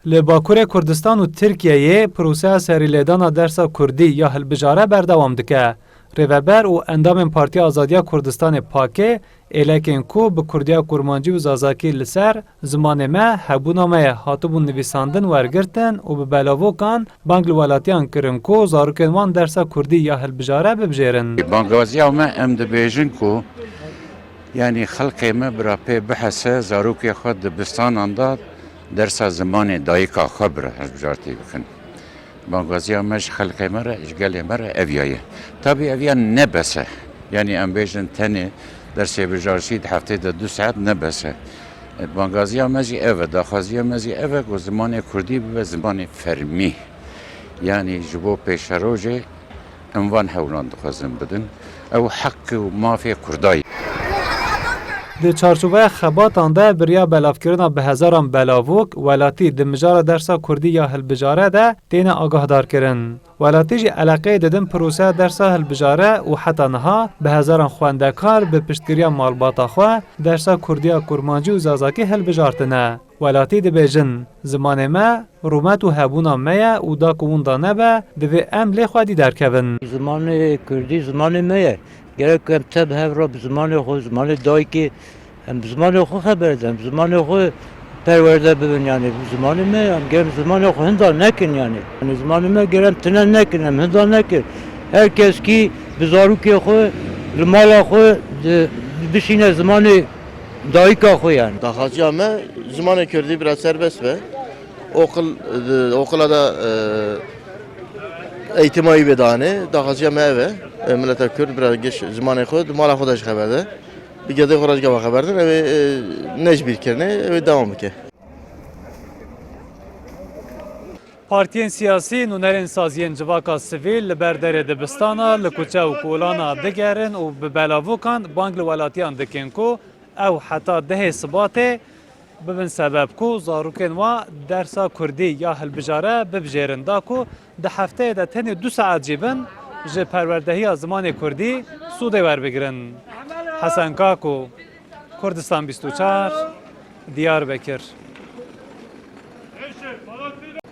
Li Bakurê Kurdistan û Tirkiyeyê proseya serîlêdana dersa Kurdî ya hilbijare berdewam dike. Rêveber û endamên Partiya Azadiya Kurdistanê PAKê êlekên ku bi Kurdiya kurmancî û zazakî li ser zimanê me hebûna me ye hatibûn nivîsandin wergirtin û bi belavokan bang li welatiyan kirin ku zarokên wan dersa Kurdî ya hilbijare bibijêrin. Bangaziya me em dibêjin ku yani xelkê me bira pê bihese zarokê xwe dibistanan da dersa zimanê dayika xwe bira hilbijartî bikin. Bangaziya me ji xelkê me re ji gelê me re eviya ye. Tabii eviya nebese. Yani em bêjin tenê dersê bijarşî di heftê de 2 saet nebese. Bangaziya me jî ev e, daxwaziya me jî ev e ku zimanê Kurdî bibe zimanê fermî. Yani ji bo pêşerojê em van hewlan dixwazin bidin. Ew heq û mafê Kurdayê. Di çarçobeya xebatan de biriya belavkirina bi hezaran belavok welatî di mijara dersa Kurdî ya hilbijare de têne agahdar-kirin. Welatî jî eleqeyê didin proseya dersa hilbijare û heta niha bi hezaran xwendekar bi piştgiriya malbata xwe dersa Kurdiya kurmancî û zazakî hilbijartine. Welatî dibêjin zimanê me rûmet û hebûna me ye û da ku hûn da nebe divê em lê xwedî derkevin. Zimanê Kurdî zimanê me ye. Gerek em te bi hev re bi zimanê xwe, zimanê dayikê em bi zimanê xwe xeber din, bi zimanê xwe perwerde bibin yani bi zimanê me em gerek zimanê xwe hinda nekin yani. Yani zimanê me gerek tune nekin, em hinda nekin. Herkes ki bi zarokê xwe, li mala xwe bişîne zimanê dayika xwe yani. Daxwaziya me zimanê Kurdî biraz serbest be. Okula da eğitimayı bedane. Daxwaziya me ev e. Millete Kurd biraz geç zimanê xwe di mala xwe de ji xeber de. Bir gedê xwe re ji gava xeber din ew ne ji bîrkirine ew dewam bike. Partiyên siyasî nûnerên saziyên civaka sivîl li ber derê dibistana li kuçe û kolana digerin û bi belavokan bang li welatiyan dikin ku ew heta dehê Sibatê bibin sebeb ku zarokên wa dersa Kurdî ya hilbijare bibijêrin da ku di hefteyê de tenê 2 saet jî bin ji perwerdehiya zimanê Kurdî sûdê werbigirin. Hesen Kako, Kurdistan 24, Diyarbekir.